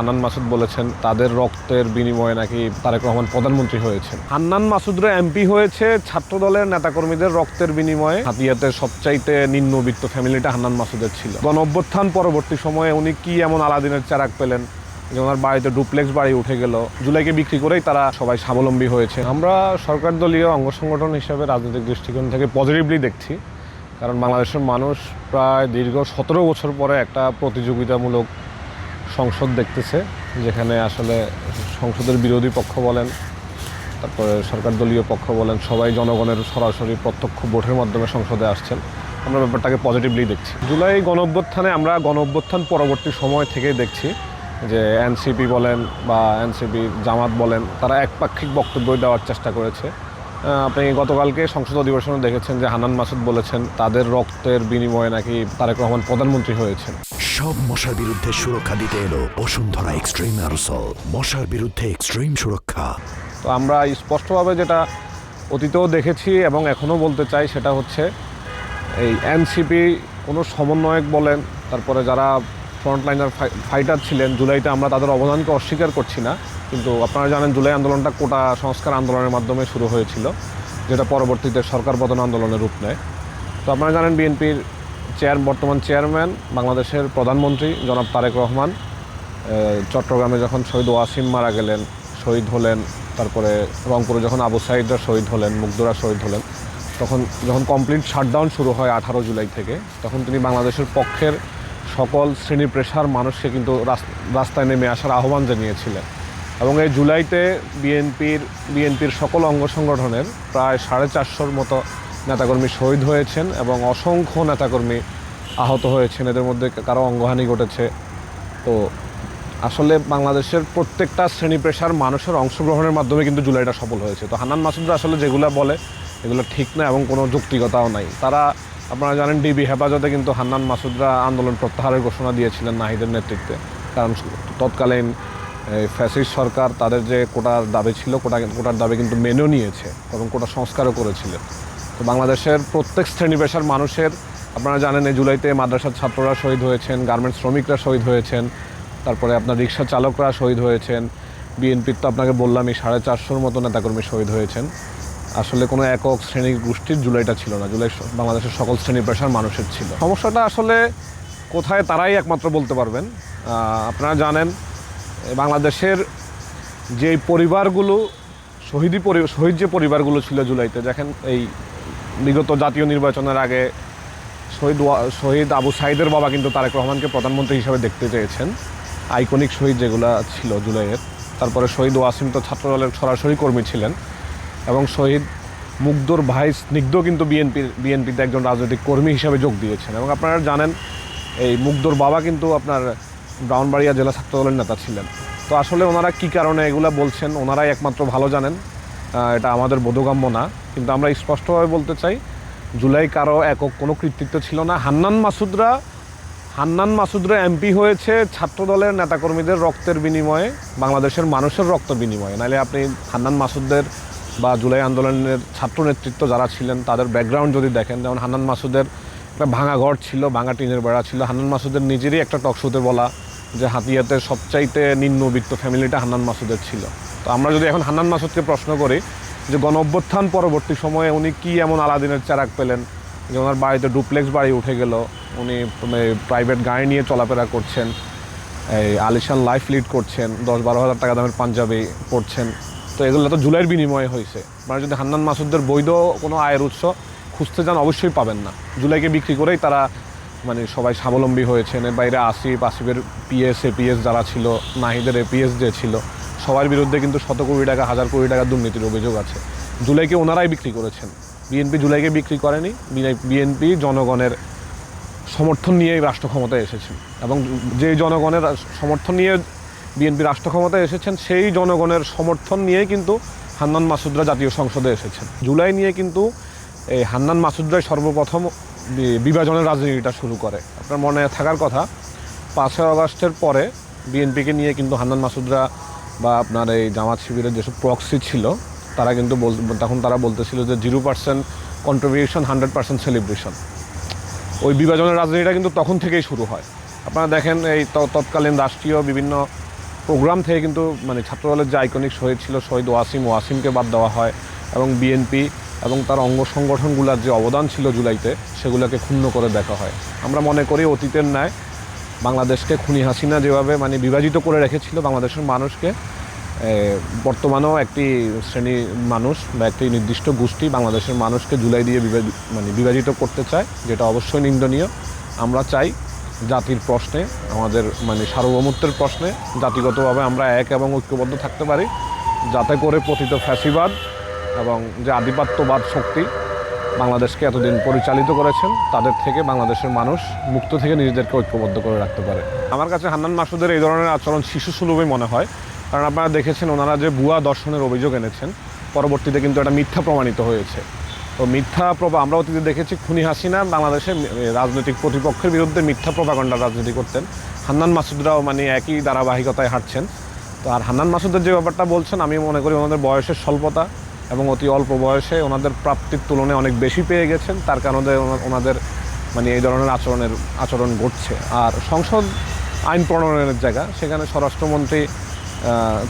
হান্নান মাসুদ বলেছেন তাদের রক্তের বিনিময়ে নাকি তারেক রহমান প্রধানমন্ত্রী হয়েছেন। হান্নান মাসুদরা এমপি হয়েছে ছাত্র দলের নেতাকর্মীদের রক্তের বিনিময়ে। হাতিয়াতে সবচাইতে নিম্নবিত্ত ফ্যামিলিটা হান্নান মাসুদের ছিল। গণঅভ্যুত্থান পরবর্তী সময়ে উনি কি এমন আলাদিনের চারাক পেলেন যে ওনার বাড়িতে ডুপ্লেক্স বাড়ি উঠে গেল, জুলাইকে বিক্রি করেই তারা সবাই স্বাবলম্বী হয়েছে। আমরা সরকার দলীয় অঙ্গ সংগঠন হিসেবে রাজনৈতিক দৃষ্টিকোণ থেকে পজিটিভলি দেখছি, কারণ বাংলাদেশের মানুষ প্রায় দীর্ঘ 17 বছর পরে একটা প্রতিযোগিতামূলক সংসদ দেখতেছে, যেখানে আসলে সংসদের বিরোধী পক্ষ বলেন, তারপরে সরকার দলীয় পক্ষ বলেন, সবাই জনগণের সরাসরি প্রত্যক্ষ ভোটের মাধ্যমে সংসদে আসছেন। আমরা ব্যাপারটাকে পজিটিভলি দেখছি। জুলাই গণঅভ্যুত্থানে আমরা গণঅভ্যুত্থান পরবর্তী সময় থেকেই দেখছি যে এনসিপি বলেন বা এনসিপি জামাত বলেন, তারা একপাক্ষিক বক্তব্য দেওয়ার চেষ্টা করেছে। আপনি গতকালকে সংসদ অধিবেশনে দেখেছেন যে হান্নান মাসুদ বলেছেন তাদের রক্তের বিনিময়ে নাকি তারেক রহমান প্রধানমন্ত্রী হয়েছেন। সব মশার বিরুদ্ধে সুরক্ষা দিতে এলো বসুন্ধরা এক্সট্রিম অ্যারোসল, মশার বিরুদ্ধে এক্সট্রিম সুরক্ষা। তো আমরা স্পষ্টভাবে যেটা অতীতেও দেখেছি এবং এখনও বলতে চাই, সেটা হচ্ছে এই এনসিপি কোনো সমন্বয়ক বলেন, তারপরে যারা ফ্রন্টলাইনার ফাইটার ছিলেন জুলাইতে, আমরা তাদের অবদানকে অস্বীকার করছি না, কিন্তু আপনারা জানেন জুলাই আন্দোলনটা কোটা সংস্কার আন্দোলনের মাধ্যমে শুরু হয়েছিল, যেটা পরবর্তীতে সরকার পতন আন্দোলনের রূপ নেয়। তো আপনারা জানেন বিএনপির বর্তমান চেয়ারম্যান, বাংলাদেশের প্রধানমন্ত্রী জনাব তারেক রহমান চট্টগ্রামে যখন শহীদ ওয়াসিম মারা গেলেন, শহীদ হলেন, তারপরে রংপুরে যখন আবু সাঈদরা শহীদ হলেন, মুগ্ধরা শহীদ হলেন, তখন যখন কমপ্লিট শাটডাউন শুরু হয় 18 জুলাই থেকে, তখন তিনি বাংলাদেশের পক্ষের সকল শ্রেণী পেশার মানুষকে কিন্তু রাস্তায় নেমে আসার আহ্বান জানিয়েছিলেন। এবং এই জুলাইতে বিএনপির সকল অঙ্গ সংগঠনের প্রায় 450 মতো নেতাকর্মী শহীদ হয়েছেন এবং অসংখ্য নেতাকর্মী আহত হয়েছেন, এদের মধ্যে কারো অঙ্গহানি ঘটেছে। তো আসলে বাংলাদেশের প্রত্যেকটা শ্রেণী পেশার মানুষের অংশগ্রহণের মাধ্যমে কিন্তু জুলাইটা সফল হয়েছে। তো হান্নান মাসুদরা আসলে যেগুলো বলে এগুলো ঠিক না এবং কোনো যৌক্তিকতাও নাই। তারা, আপনারা জানেন, ডিবি হেফাজতে কিন্তু হান্নান মাসুদরা আন্দোলন প্রত্যাহারের ঘোষণা দিয়েছিলেন নাহিদের নেতৃত্বে, কারণ তৎকালীন ফ্যাসিস্ট সরকার তাদের যে কোটার দাবি ছিল, কোটার দাবি কিন্তু মেনেও নিয়েছে এবং কোটা সংস্কারও করেছিলেন। তো বাংলাদেশের প্রত্যেক শ্রেণী পেশার মানুষের, আপনারা জানেন এই জুলাইতে মাদ্রাসার ছাত্ররা শহীদ হয়েছেন, গার্মেন্টস শ্রমিকরা শহীদ হয়েছেন, তারপরে আপনার রিক্সা চালকরা শহীদ হয়েছেন, বিএনপির তো আপনাকে বললামই 450 মতো নেতাকর্মী শহীদ হয়েছেন। আসলে কোনো একক শ্রেণী গোষ্ঠীর জুলাইটা ছিল না, জুলাই বাংলাদেশের সকল শ্রেণী পেশার মানুষের ছিল। সমস্যাটা আসলে কোথায় তারাই একমাত্র বলতে পারবেন। আপনারা জানেন বাংলাদেশের যে পরিবারগুলো শহীদ যে পরিবারগুলো ছিল জুলাইতে, দেখেন এই বিগত জাতীয় নির্বাচনের আগে শহীদ আবু সাঈদের বাবা কিন্তু তারেক রহমানকে প্রধানমন্ত্রী হিসেবে দেখতে চেয়েছেন, আইকনিক শহীদ যেগুলো ছিল জুলাইয়ের। তারপরে শহীদ ওয়াসিম তো ছাত্রদলের সরাসরি কর্মী ছিলেন এবং শহীদ মুগ্ধর ভাই স্নিগ্ধ কিন্তু বিএনপিতে একজন রাজনৈতিক কর্মী হিসেবে যোগ দিয়েছেন। এবং আপনারা জানেন এই মুগ্ধর বাবা কিন্তু আপনার ব্রাহ্মণবাড়িয়া জেলা ছাত্রদলের নেতা ছিলেন। তো আসলে ওনারা কী কারণে এগুলো বলছেন ওনারাই একমাত্র ভালো জানেন, এটা আমাদের বোধগম্য না। কিন্তু আমরা স্পষ্টভাবে বলতে চাই, জুলাই কারো একক কোনো কৃতিত্ব ছিল না। হান্নান মাসুদরা এমপি হয়েছে ছাত্রদলের নেতাকর্মীদের রক্তের বিনিময়ে, বাংলাদেশের মানুষের রক্তের বিনিময়ে। নাহলে আপনি হান্নান মাসুদদের বা জুলাই আন্দোলনের ছাত্র নেতৃত্ব যারা ছিলেন তাদের ব্যাকগ্রাউন্ড যদি দেখেন, যেমন হান্নান মাসুদের একটা ভাঙা ঘর ছিল, ভাঙা টিনের বেড়া ছিল। হান্নান মাসুদের নিজেরই একটা টকশোতে বলা যে হাতিয়াতে সবচাইতে নিম্নবিত্ত ফ্যামিলিটা হান্নান মাসুদের ছিল। তো আমরা যদি এখন হান্নান মাসুদকে প্রশ্ন করি যে গণঅভ্যুত্থান পরবর্তী সময়ে উনি কি এমন আলাদিনের চারাক পেলেন যে ওনার বাড়িতে ডুপ্লেক্স বাড়ি উঠে গেল, উনি প্রাইভেট গাড়ি নিয়ে চলাফেরা করছেন, এই আলিশান লাইফ লিড করছেন, 10-12 হাজার টাকা দামের পাঞ্জাবি পরছেন, তো এগুলো তো জুলাইয়ের বিনিময়ে হয়েছে। মানে যদি হান্নান মাসুদদের বৈধ কোনো আয়ের উৎস খুঁজতে যান অবশ্যই পাবেন না। জুলাইকে বিক্রি করেই তারা সবাই স্বাবলম্বী হয়েছেন। এর বাইরে আসিফের এপিএস যারা ছিল, নাহিদের এপিএস যে ছিল, সবার বিরুদ্ধে কিন্তু শত কোটি টাকা, হাজার কোটি টাকা দুর্নীতির অভিযোগ আছে। জুলাইকে ওনারাই বিক্রি করেছেন, বিএনপি জুলাইকে বিক্রি করেনি। বিএনপি জনগণের সমর্থন নিয়েই রাষ্ট্র ক্ষমতায় এসেছেন এবং যেই জনগণের সমর্থন নিয়ে বিএনপি রাষ্ট্র ক্ষমতায় এসেছেন, সেই জনগণের সমর্থন নিয়েই কিন্তু হান্নান মাসুদরা জাতীয় সংসদে এসেছেন। জুলাই নিয়ে কিন্তু এই হান্নান মাসুদরাই সর্বপ্রথম বিভাজনের রাজনীতিটা শুরু করে। আপনার মনে থাকার কথা, 5 আগস্টের পরে বিএনপিকে নিয়ে কিন্তু হান্নান মাসুদরা বা আপনার এই জামাত শিবিরের যেসব প্রক্সি ছিল তারা কিন্তু তখন তারা বলতেছিল যে 0% কন্ট্রিবিউশন 100% সেলিব্রেশন। ওই বিভাজনের রাজনীতিটা কিন্তু তখন থেকেই শুরু হয়। আপনারা দেখেন এই তৎকালীন রাষ্ট্রীয় বিভিন্ন প্রোগ্রাম থেকে কিন্তু মানে ছাত্রদলের যে আইকনিক শহীদ ছিল শহীদ ওয়াসিমকে বাদ দেওয়া হয় এবং বিএনপি এবং তার অঙ্গ সংগঠনগুলোর যে অবদান ছিল জুলাইতে সেগুলোকে ক্ষুণ্ণ করে দেখা হয়। আমরা মনে করি অতীতের ন্যায় বাংলাদেশকে খুনি হাসিনা যেভাবে মানে বিভাজিত করে রেখেছিল বাংলাদেশের মানুষকে, বর্তমানেও একটি শ্রেণী মানুষ বা একটি নির্দিষ্ট গোষ্ঠী বাংলাদেশের মানুষকে জুলাই দিয়ে বিভাজিত করতে চায়, যেটা অবশ্যই নিন্দনীয়। আমরা চাই জাতির প্রশ্নে, আমাদের মানে সার্বভৌমত্বের প্রশ্নে জাতিগতভাবে আমরা এক এবং ঐক্যবদ্ধ থাকতে পারি, যাতে করে পতিত ফ্যাসিবাদ এবং যে আধিপত্যবাদ শক্তি বাংলাদেশকে এতদিন পরিচালিত করেছেন তাদের থেকে বাংলাদেশের মানুষ মুক্ত থেকে নিজেদেরকে ঐক্যবদ্ধ করে রাখতে পারে। আমার কাছে হান্নান মাসুদের এই ধরনের আচরণ শিশুসুলভই মনে হয়, কারণ আপনারা দেখেছেন ওনারা যে ভুয়া দর্শনের অভিযোগ এনেছেন পরবর্তীতে কিন্তু এটা মিথ্যা প্রমাণিত হয়েছে। তো মিথ্যা আমরা অতীতে দেখেছি খুনি হাসিনা বাংলাদেশে রাজনৈতিক প্রতিপক্ষের বিরুদ্ধে মিথ্যা প্রপাগান্ডার রাজনীতি করতেন, হান্নান মাসুদরাও মানে একই ধারাবাহিকতায় হাঁটছেন। তো আর হান্নান মাসুদের যে ব্যাপারটা বলছেন, আমি মনে করি ওনাদের বয়সের স্বল্পতা এবং অতি অল্প বয়সে ওনাদের প্রাপ্তির তুলনায় অনেক বেশি পেয়ে গেছেন, তার কারণে ওনাদের মানে এই ধরনের আচরণ ঘটছে। আর সংসদ আইন প্রণয়নের জায়গা, সেখানে স্বরাষ্ট্রমন্ত্রী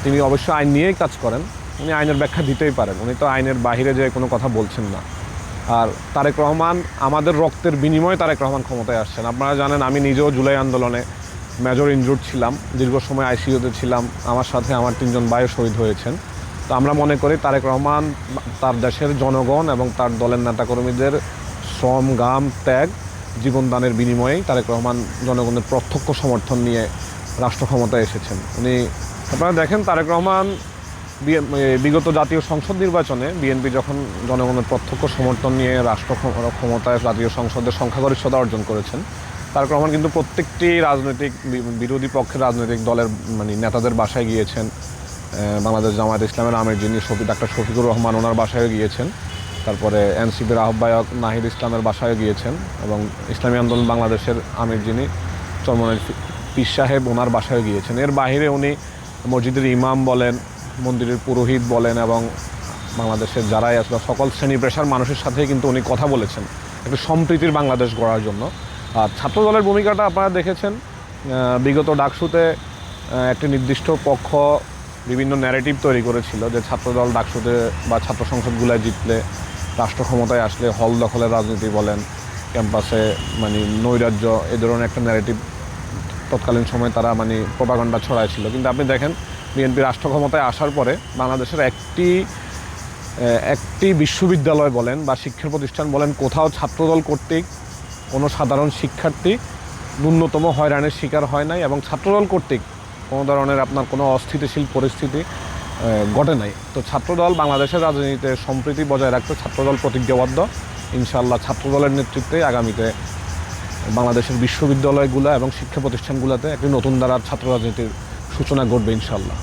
তিনি অবশ্যই আইন নিয়েই কাজ করেন, উনি আইনের ব্যাখ্যা দিতেই পারেন, উনি তো আইনের বাহিরে যে কোনো কথা বলছেন না। আর তারেক রহমান আমাদের রক্তের বিনিময়ে তারেক রহমান ক্ষমতায় আসছেন। আপনারা জানেন আমি নিজেও জুলাই আন্দোলনে মেজর ইনজুর্ড ছিলাম, দীর্ঘ সময় আইসিইউতে ছিলাম, আমার সাথে আমার 3 জন ভাইও শহীদ হয়েছেন। তো আমরা মনে করি তারেক রহমান তার দেশের জনগণ এবং তার দলের নেতাকর্মীদের শ্রম ঘাম ত্যাগ জীবনদানের বিনিময়েই তারেক রহমান জনগণের প্রত্যক্ষ সমর্থন নিয়ে রাষ্ট্র ক্ষমতায় এসেছেন। উনি আপনারা দেখেন তারেক রহমান বিগত জাতীয় সংসদ নির্বাচনে বিএনপি যখন জনগণের প্রত্যক্ষ সমর্থন নিয়ে রাষ্ট্র ক্ষমতায় জাতীয় সংসদের সংখ্যাগরিষ্ঠতা অর্জন করেছেন, তারেক রহমান কিন্তু প্রত্যেকটি রাজনৈতিক বিরোধী পক্ষের রাজনৈতিক দলের মানে নেতাদের বাসায় গিয়েছেন। বাংলাদেশ জামায়াত ইসলামের আমির যিনি ডাক্তার শফিকুর রহমান, ওনার বাসায় গিয়েছেন। তারপরে এনসিপির আহ্বায়ক নাহিদ ইসলামের বাসায় গিয়েছেন এবং ইসলামী আন্দোলন বাংলাদেশের আমির যিনি চরমনের পীর সাহেব, ওনার বাসায় গিয়েছেন। এর বাইরে উনি মসজিদের ইমাম বলেন, মন্দিরের পুরোহিত বলেন এবং বাংলাদেশের যারাই আসলে সকল শ্রেণী পেশার মানুষের সাথেই কিন্তু উনি কথা বলেছেন একটি সম্প্রীতির বাংলাদেশ গড়ার জন্য। আর ছাত্রদলের ভূমিকাটা আপনারা দেখেছেন, বিগত ডাকসুতে একটি নির্দিষ্ট পক্ষ বিভিন্ন ন্যারেটিভ তৈরি করেছিল যে ছাত্রদল ডাকসুতে বা ছাত্র সংসদগুলোয় জিতলে রাষ্ট্র ক্ষমতায় আসলে হল দখলের রাজনীতি বলেন, ক্যাম্পাসে মানে নৈরাজ্য, এই ধরনের একটা ন্যারেটিভ তৎকালীন সময় তারা মানে প্রপাগান্ডা ছড়াইছিল। কিন্তু আপনি দেখেন বিএনপি রাষ্ট্র ক্ষমতায় আসার পরে বাংলাদেশের একটি বিশ্ববিদ্যালয় বলেন বা শিক্ষা প্রতিষ্ঠান বলেন কোথাও ছাত্রদল কর্তৃক কোনো সাধারণ শিক্ষার্থী ন্যূনতম হয়রানির শিকার হয় নাই এবং ছাত্রদল কর্তৃক কোনো ধরনের আপনার কোনো অস্থিতিশীল পরিস্থিতি ঘটে নাই। তো ছাত্রদল বাংলাদেশের রাজনীতিতে সম্প্রীতি বজায় রাখতে ছাত্রদল প্রতিজ্ঞাবদ্ধ। ইনশাআল্লাহ ছাত্রদলের নেতৃত্বে আগামীতে বাংলাদেশের বিশ্ববিদ্যালয়গুলো এবং শিক্ষা প্রতিষ্ঠানগুলোতে একটি নতুন ধারার ছাত্র রাজনীতির সূচনা ঘটবে ইনশাআল্লাহ।